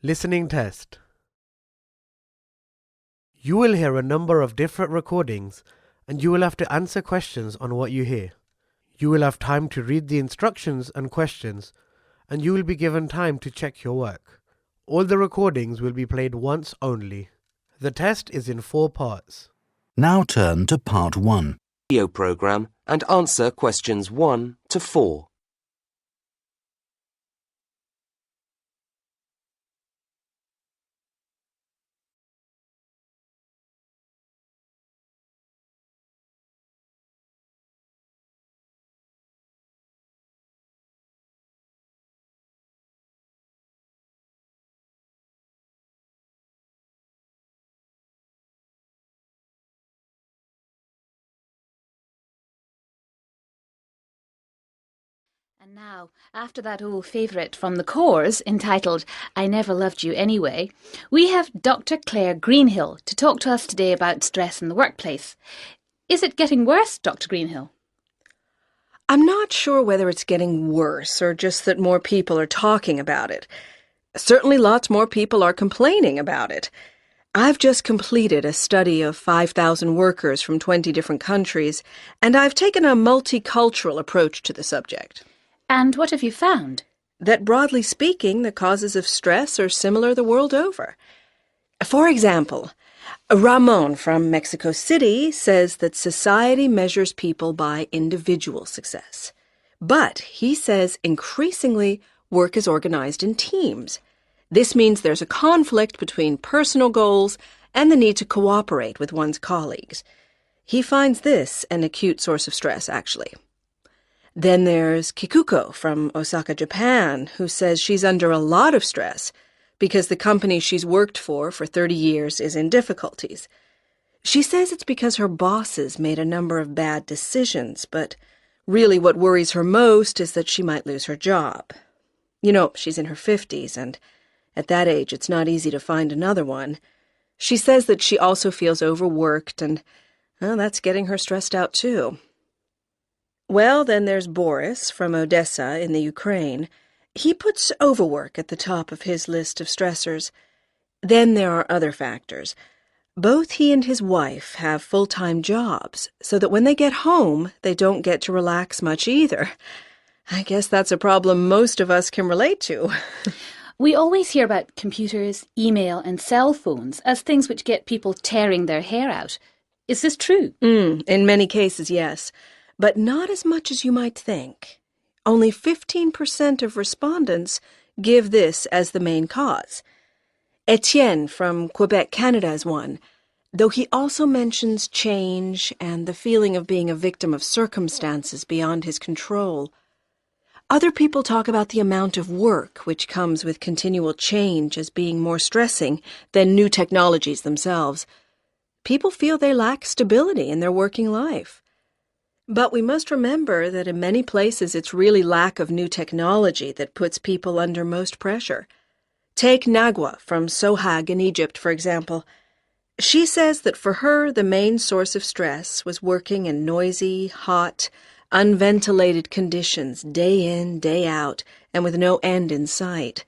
Listening test. You will hear a number of different recordings and you will have to answer questions on what you hear. You will have time to read the instructions and questions and you will be given time to check your work. All the recordings will be played once only. The test is in 4 parts. Now turn to part 1. Video program and answer questions 1 to 4. And now, after that old favourite from the Corrs entitled I Never Loved You Anyway, we have Dr. Claire Greenhill to talk to us today about stress in the workplace. Is it getting worse, Dr. Greenhill? I'm not sure whether it's getting worse or just that more people are talking about it. Certainly lots more people are complaining about it. I've just completed a study of 5,000 workers from 20 different countries, and I've taken a multicultural approach to the subject. And what have you found? That broadly speaking, the causes of stress are similar the world over. For example, Ramon from Mexico City says that society measures people by individual success. But he says increasingly work is organized in teams. This means there's a conflict between personal goals and the need to cooperate with one's colleagues. He finds this an acute source of stress, actually. Then there's Kikuko from Osaka, Japan, who says she's under a lot of stress because the company she's worked for 30 years is in difficulties. She says it's because her bosses made a number of bad decisions, but really what worries her most is that she might lose her job. You know, she's in her 50s, and at that age it's not easy to find another one. She says that she also feels overworked, and that's getting her stressed out too. Well, then there's Boris from Odessa in the Ukraine. He puts overwork at the top of his list of stressors. Then there are other factors. Both he and his wife have full-time jobs, so that when they get home, they don't get to relax much either. I guess that's a problem most of us can relate to. We always hear about computers, email and cell phones as things which get people tearing their hair out. Is this true? In many cases, yes. But not as much as you might think. Only 15% of respondents give this as the main cause. Etienne from Quebec, Canada is one, though he also mentions change and the feeling of being a victim of circumstances beyond his control. Other people talk about the amount of work which comes with continual change as being more stressing than new technologies themselves. People feel they lack stability in their working life. But we must remember that in many places it's really lack of new technology that puts people under most pressure. Take Nagwa from Sohag in Egypt, for example. She says that for her the main source of stress was working in noisy, hot, unventilated conditions day in, day out, and with no end in sight.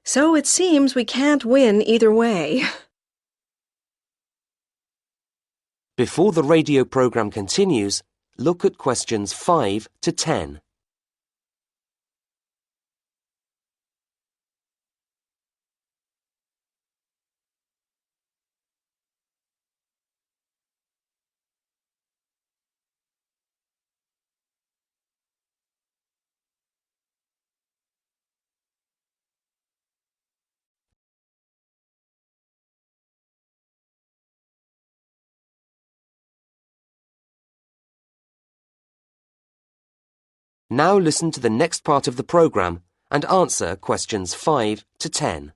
So it seems we can't win either way. Before the radio program continues, look at questions 5 to 10. Now listen to the next part of the program and answer questions 5 to 10.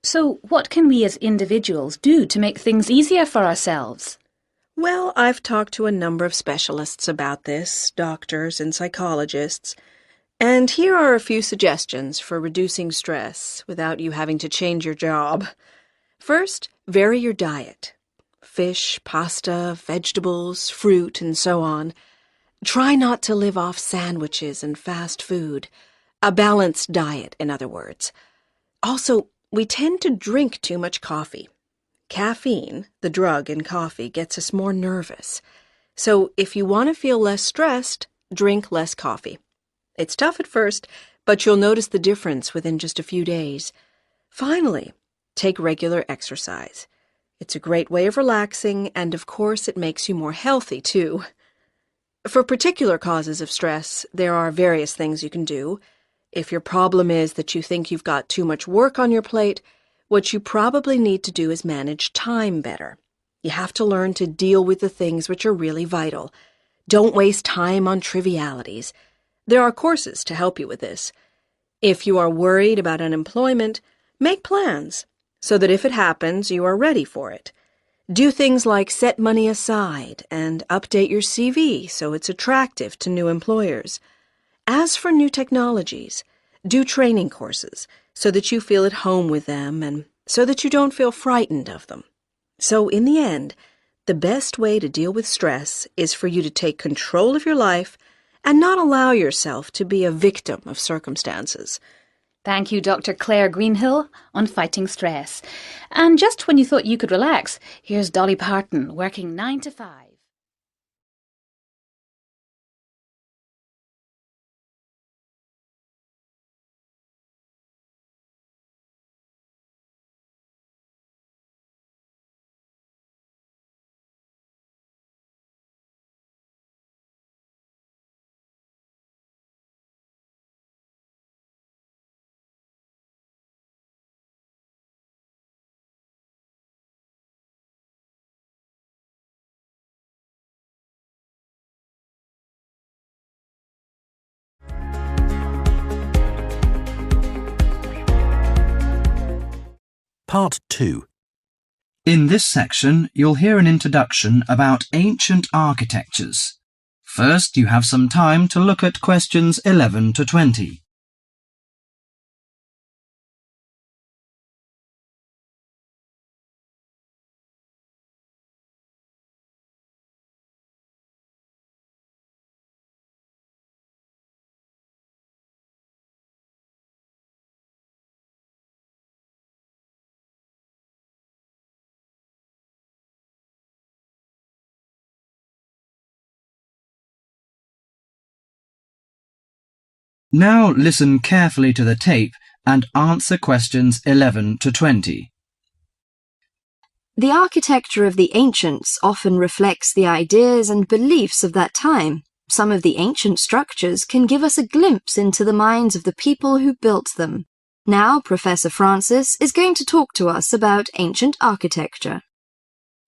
So what can we as individuals do to make things easier for ourselves? Well, I've talked to a number of specialists about this, doctors and psychologists, and here are a few suggestions for reducing stress without you having to change your job. First, vary your diet. Fish, pasta, vegetables, fruit, and so on. Try not to live off sandwiches and fast food. A balanced diet, in other words. Also, we tend to drink too much coffee. Caffeine, the drug in coffee, gets us more nervous. So if you want to feel less stressed, drink less coffee. It's tough at first, but you'll notice the difference within just a few days. Finally, take regular exercise. It's a great way of relaxing, and of course it makes you more healthy too. For particular causes of stress, there are various things you can do. If your problem is that you think you've got too much work on your plate, what you probably need to do is manage time better. You have to learn to deal with the things which are really vital. Don't waste time on trivialities. There are courses to help you with this. If you are worried about unemployment, make plans so that if it happens, you are ready for it. Do things like set money aside and update your CV so it's attractive to new employers. As for new technologies, do training courses so that you feel at home with them and so that you don't feel frightened of them. So in the end, the best way to deal with stress is for you to take control of your life and not allow yourself to be a victim of circumstances. Thank you, Dr. Claire Greenhill, on fighting stress. And just when you thought you could relax, here's Dolly Parton working 9 to 5. Part 2. In this section, you'll hear an introduction about ancient architectures. First, you have some time to look at questions 11 to 20. Now listen carefully to the tape and answer questions 11 to 20. The architecture of the ancients often reflects the ideas and beliefs of that time. Some of the ancient structures can give us a glimpse into the minds of the people who built them. Now, Professor Francis is going to talk to us about ancient architecture.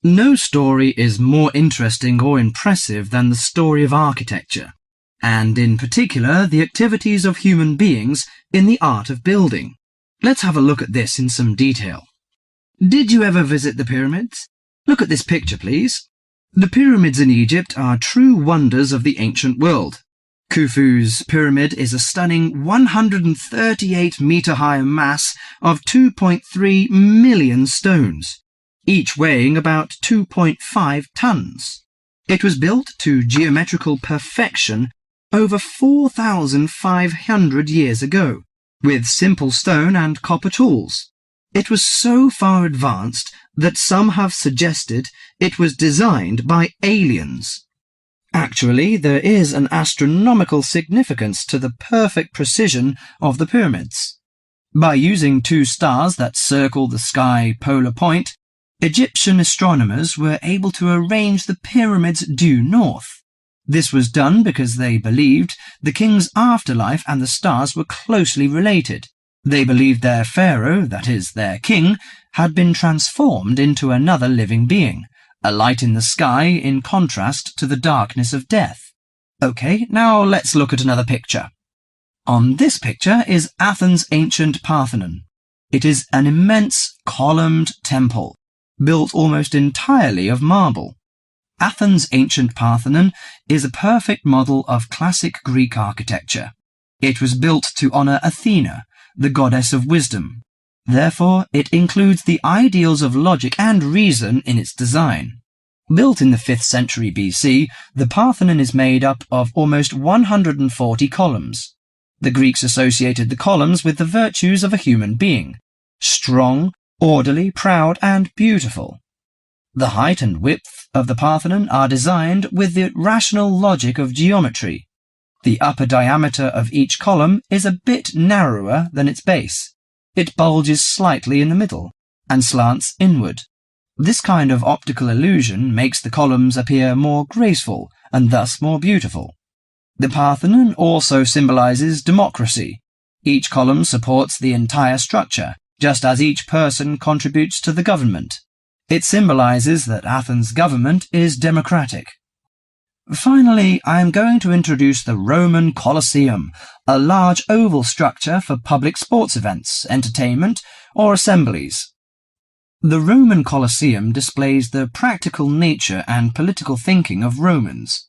No story is more interesting or impressive than the story of architecture, and in particular the activities of human beings in the art of building. Let's have a look at this in some detail. Did you ever visit the pyramids? Look at this picture, please. The pyramids in Egypt are true wonders of the ancient world. Khufu's pyramid is a stunning 138-metre-high mass of 2.3 million stones, each weighing about 2.5 tons. It was built to geometrical perfection over 4,500 years ago, with simple stone and copper tools. It was so far advanced that some have suggested it was designed by aliens. Actually, there is an astronomical significance to the perfect precision of the pyramids. By using two stars that circle the sky polar point, Egyptian astronomers were able to arrange the pyramids due north. This was done because they believed the king's afterlife and the stars were closely related. They believed their pharaoh, that is, their king, had been transformed into another living being, a light in the sky in contrast to the darkness of death. Okay, now let's look at another picture. On this picture is Athens' ancient Parthenon. It is an immense columned temple, built almost entirely of marble. Athens' ancient Parthenon is a perfect model of classic Greek architecture. It was built to honour Athena, the goddess of wisdom. Therefore, it includes the ideals of logic and reason in its design. Built in the 5th century BC, the Parthenon is made up of almost 140 columns. The Greeks associated the columns with the virtues of a human being: strong, orderly, proud, and beautiful. The height and width of the Parthenon are designed with the rational logic of geometry. The upper diameter of each column is a bit narrower than its base. It bulges slightly in the middle and slants inward. This kind of optical illusion makes the columns appear more graceful and thus more beautiful. The Parthenon also symbolizes democracy. Each column supports the entire structure, just as each person contributes to the government. It symbolizes that Athens' government is democratic. Finally, I am going to introduce the Roman Colosseum, a large oval structure for public sports events, entertainment, or assemblies. The Roman Colosseum displays the practical nature and political thinking of Romans.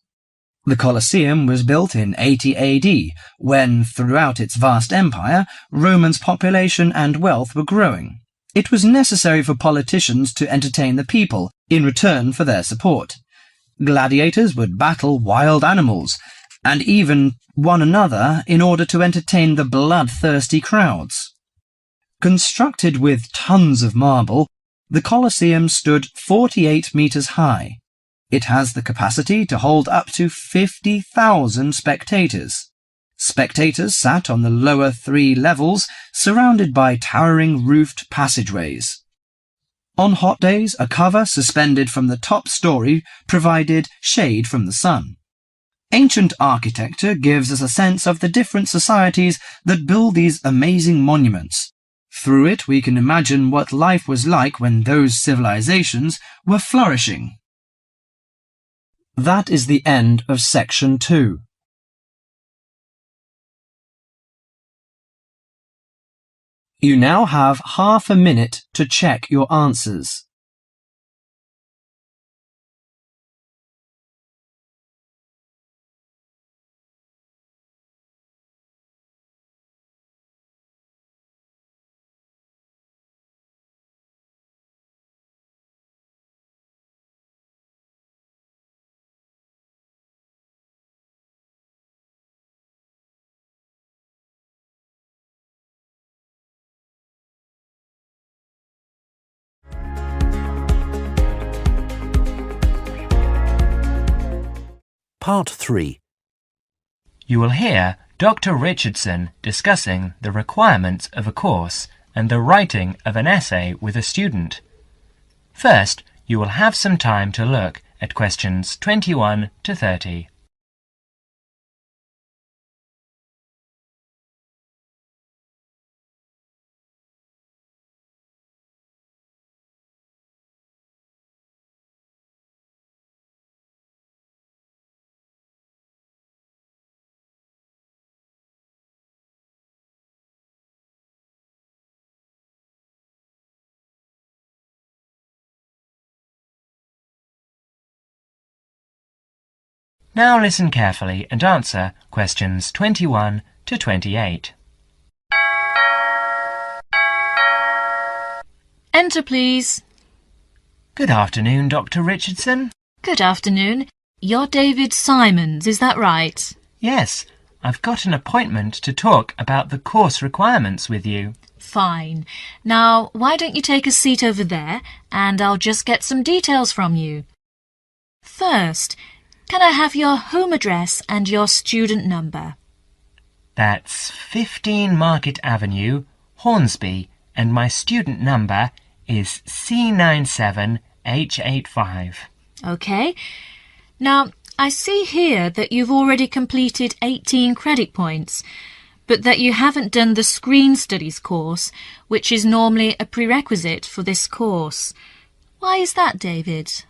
The Colosseum was built in 80 AD, when, throughout its vast empire, Romans' population and wealth were growing. It was necessary for politicians to entertain the people in return for their support. Gladiators would battle wild animals, and even one another in order to entertain the bloodthirsty crowds. Constructed with tons of marble, the Colosseum stood 48 meters high. It has the capacity to hold up to 50,000 spectators. Spectators sat on the lower 3 levels, surrounded by towering roofed passageways. On hot days, a cover suspended from the top story provided shade from the sun. Ancient architecture gives us a sense of the different societies that build these amazing monuments. Through it, we can imagine what life was like when those civilizations were flourishing. That is the end of section 2. You now have half a minute to check your answers. Part 3. You will hear Dr. Richardson discussing the requirements of a course and the writing of an essay with a student. First, you will have some time to look at questions 21 to 30. Now listen carefully and answer questions 21 to 28. Enter, please. Good afternoon, Dr. Richardson. Good afternoon. You're David Simons, is that right? Yes, I've got an appointment to talk about the course requirements with you. Fine. Now, why don't you take a seat over there and I'll just get some details from you. First, can I have your home address and your student number? That's 15 Market Avenue, Hornsby, and my student number is C97H85. OK. Now, I see here that you've already completed 18 credit points, but that you haven't done the Screen Studies course, which is normally a prerequisite for this course. Why is that, David?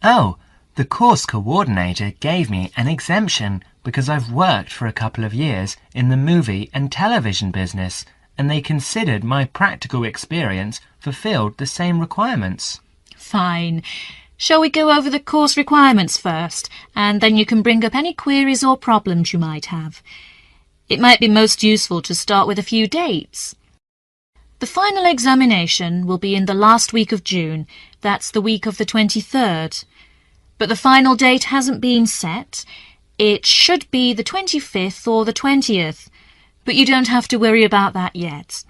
Oh, the course coordinator gave me an exemption because I've worked for a couple of years in the movie and television business, and they considered my practical experience fulfilled the same requirements. Fine. Shall we go over the course requirements first, and then you can bring up any queries or problems you might have? It might be most useful to start with a few dates. The final examination will be in the last week of June. That's the week of the 23rd. But the final date hasn't been set. It should be the 25th or the 20th. but you don't have to worry about that yet.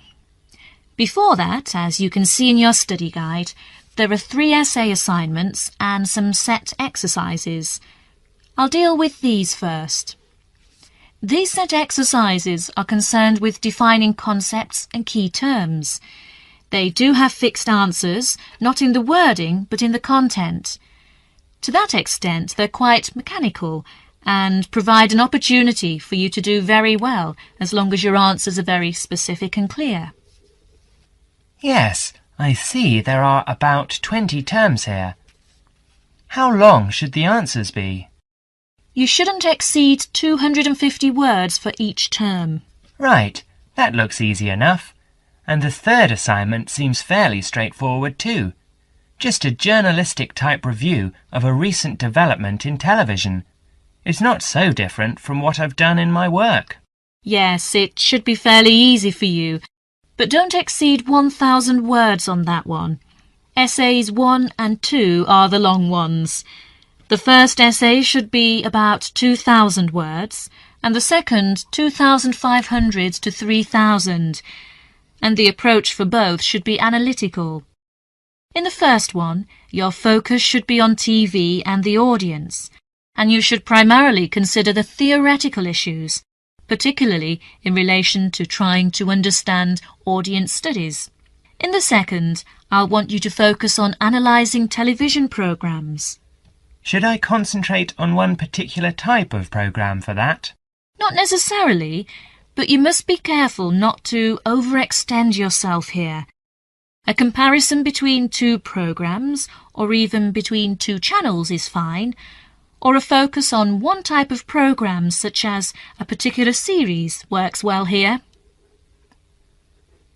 Before that, as you can see in your study guide, there are 3 essay assignments and some set exercises. I'll deal with these first. These set exercises are concerned with defining concepts and key terms. They do have fixed answers, not in the wording, but in the content. To that extent, they're quite mechanical and provide an opportunity for you to do very well, as long as your answers are very specific and clear. Yes, I see there are about 20 terms here. How long should the answers be? You shouldn't exceed 250 words for each term. Right, that looks easy enough. And the third assignment seems fairly straightforward too. Just a journalistic type review of a recent development in television. It's not so different from what I've done in my work. Yes, it should be fairly easy for you, but don't exceed 1,000 words on that one. Essays 1 and 2 are the long ones. The first essay should be about 2,000 words, and the second 2,500 to 3,000, and the approach for both should be analytical. In the first one, your focus should be on TV and the audience, and you should primarily consider the theoretical issues, particularly in relation to trying to understand audience studies. In the second, I'll want you to focus on analysing television programmes. Should I concentrate on one particular type of programme for that? Not necessarily, but you must be careful not to overextend yourself here. A comparison between 2 programmes, or even between 2 channels is fine, or a focus on one type of programme such as a particular series works well here.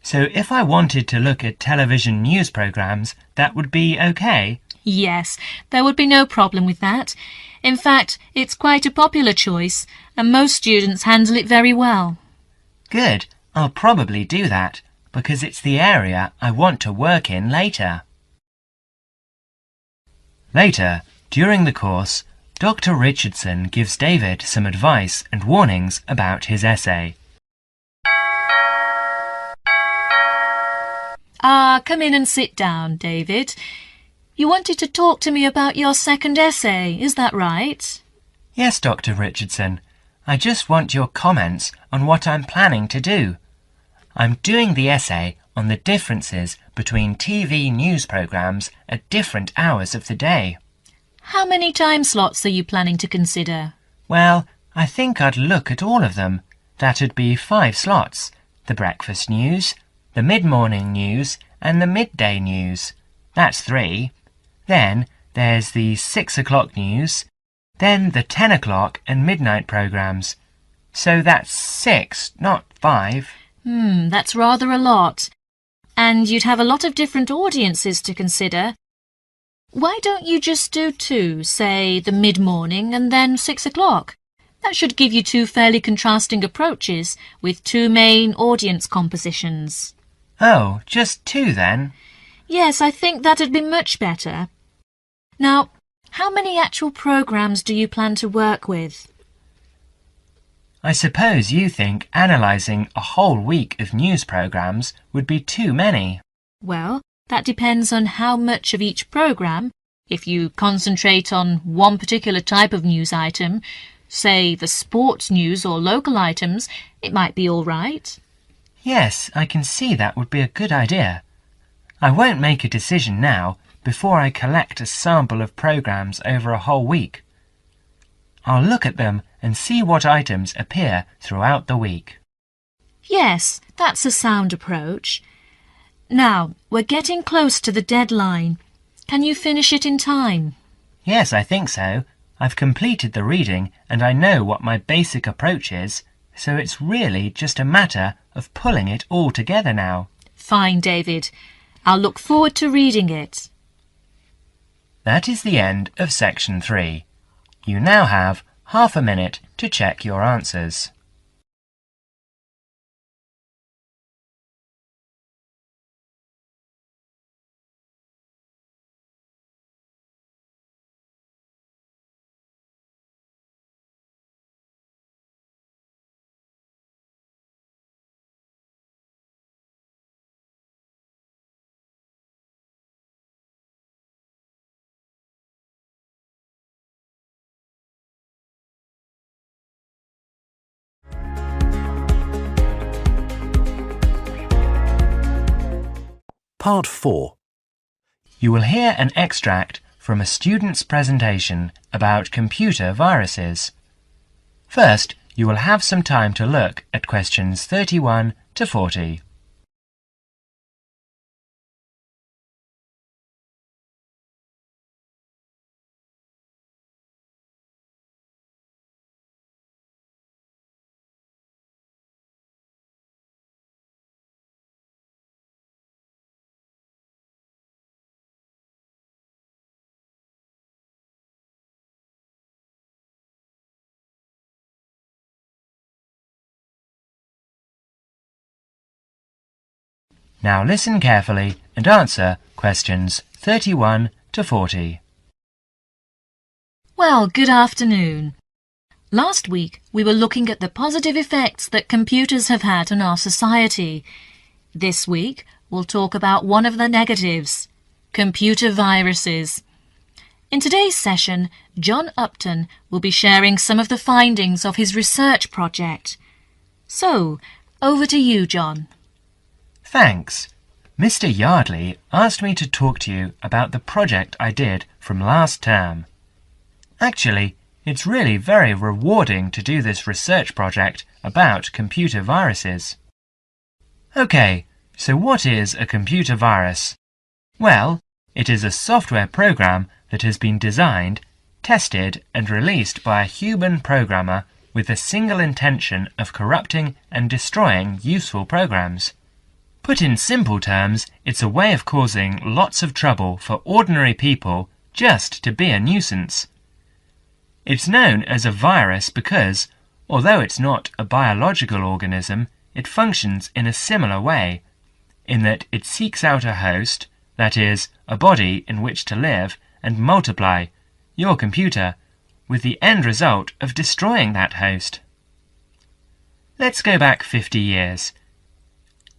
So if I wanted to look at television news programmes, that would be okay? Yes, there would be no problem with that. In fact, it's quite a popular choice, and most students handle it very well. Good, I'll probably do that, because it's the area I want to work in later. Later, during the course, Dr. Richardson gives David some advice and warnings about his essay. Come in and sit down, David. You wanted to talk to me about your second essay, is that right? Yes, Dr. Richardson. I just want your comments on what I'm planning to do. I'm doing the essay on the differences between TV news programmes at different hours of the day. How many time slots are you planning to consider? Well, I think I'd look at all of them. That'd be 5 slots. The breakfast news, the mid-morning news and the midday news. That's 3. Then there's the 6 o'clock news, then the 10 o'clock and midnight programmes. So that's 6, not 5. That's rather a lot. And you'd have a lot of different audiences to consider. Why don't you just do 2, say the mid-morning and then 6 o'clock? That should give you 2 fairly contrasting approaches with 2 main audience compositions. Oh, just 2 then? Yes, I think that'd be much better. Now, how many actual programmes do you plan to work with? I suppose you think analysing a whole week of news programmes would be too many. Well, that depends on how much of each programme. If you concentrate on one particular type of news item, say the sports news or local items, it might be all right. Yes, I can see that would be a good idea. I won't make a decision now before I collect a sample of programmes over a whole week. I'll look at them and see what items appear throughout the week. Yes, that's a sound approach. Now, we're getting close to the deadline. Can you finish it in time? Yes, I think so. I've completed the reading and I know what my basic approach is, so it's really just a matter of pulling it all together now. Fine, David. I'll look forward to reading it. That is the end of section 3. You now have half a minute to check your answers. Part 4. You will hear an extract from a student's presentation about computer viruses. First, you will have some time to look at questions 31 to 40. Now listen carefully and answer questions 31 to 40. Well, good afternoon. Last week we were looking at the positive effects that computers have had on our society. This week we'll talk about one of the negatives, computer viruses. In today's session, John Upton will be sharing some of the findings of his research project. So, over to you, John. Thanks. Mr. Yardley asked me to talk to you about the project I did from last term. Actually, it's really very rewarding to do this research project about computer viruses. Okay, so what is a computer virus? Well, it is a software program that has been designed, tested and released by a human programmer with the single intention of corrupting and destroying useful programs. Put in simple terms, it's a way of causing lots of trouble for ordinary people just to be a nuisance. It's known as a virus because, although it's not a biological organism, it functions in a similar way, in that it seeks out a host, that is, a body in which to live and multiply, your computer, with the end result of destroying that host. Let's go back 50 years.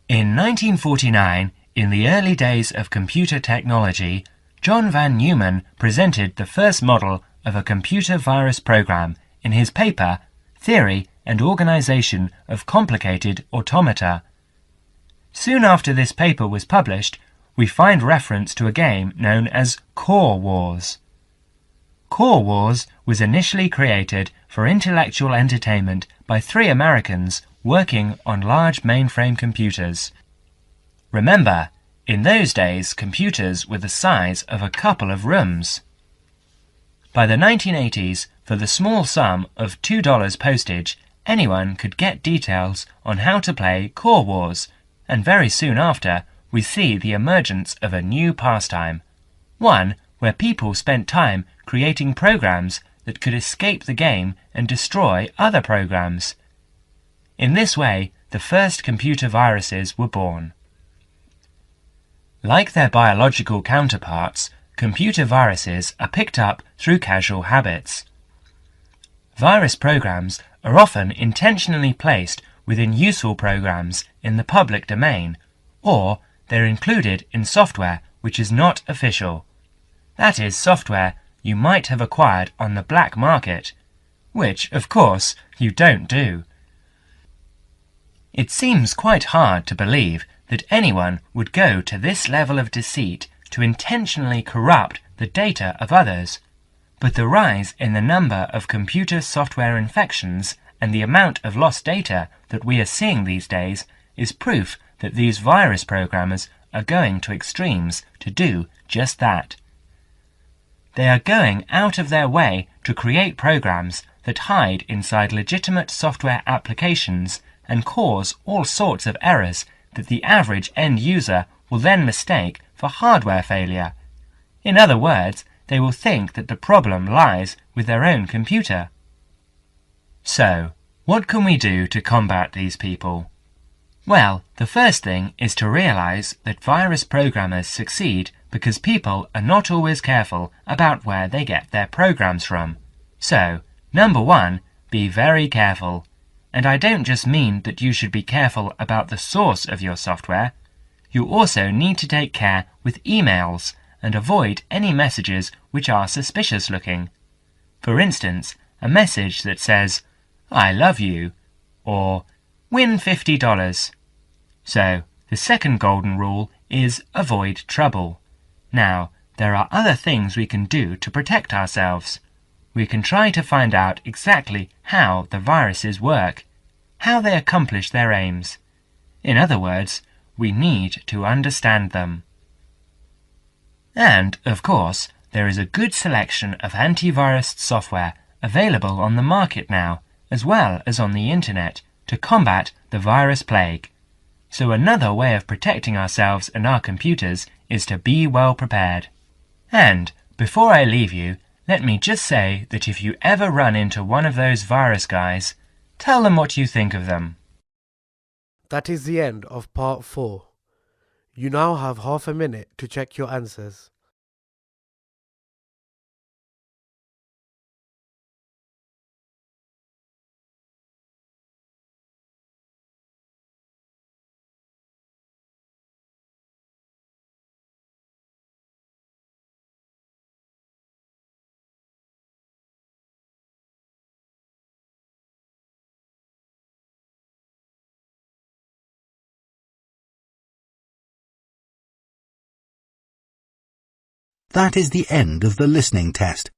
In 1949, in the early days of computer technology, John van Neumann presented the first model of a computer virus program in his paper, Theory and Organization of Complicated Automata. Soon after this paper was published, we find reference to a game known as Core Wars. Core Wars was initially created for intellectual entertainment by 3 Americans working on large mainframe computers. Remember, in those days computers were the size of a couple of rooms. By the 1980s, for the small sum of $2 postage, anyone could get details on how to play Core Wars, and very soon after, we see the emergence of a new pastime, one where people spent time creating programs that could escape the game and destroy other programs. In this way, the first computer viruses were born. Like their biological counterparts, computer viruses are picked up through casual habits. Virus programs are often intentionally placed within useful programs in the public domain, or they're included in software which is not official. That is, software you might have acquired on the black market, which, of course, you don't do. It seems quite hard to believe that anyone would go to this level of deceit to intentionally corrupt the data of others, but the rise in the number of computer software infections and the amount of lost data that we are seeing these days is proof that these virus programmers are going to extremes to do just that. They are going out of their way to create programs that hide inside legitimate software applications and cause all sorts of errors that the average end user will then mistake for hardware failure. In other words, they will think that the problem lies with their own computer. So, what can we do to combat these people? Well, the first thing is to realize that virus programmers succeed because people are not always careful about where they get their programs from. So, number 1, be very careful. And I don't just mean that you should be careful about the source of your software. You also need to take care with emails and avoid any messages which are suspicious looking. For instance, a message that says, "I love you," or "Win $50. So, the second golden rule is avoid trouble. Now, there are other things we can do to protect ourselves. We can try to find out exactly how the viruses work, how they accomplish their aims. In other words, we need to understand them. And, of course, there is a good selection of antivirus software available on the market now, as well as on the internet, to combat the virus plague. So another way of protecting ourselves and our computers is to be well prepared. And, before I leave you, let me just say that if you ever run into one of those virus guys, tell them what you think of them. That is the end of part 4. You now have half a minute to check your answers. That is the end of the listening test.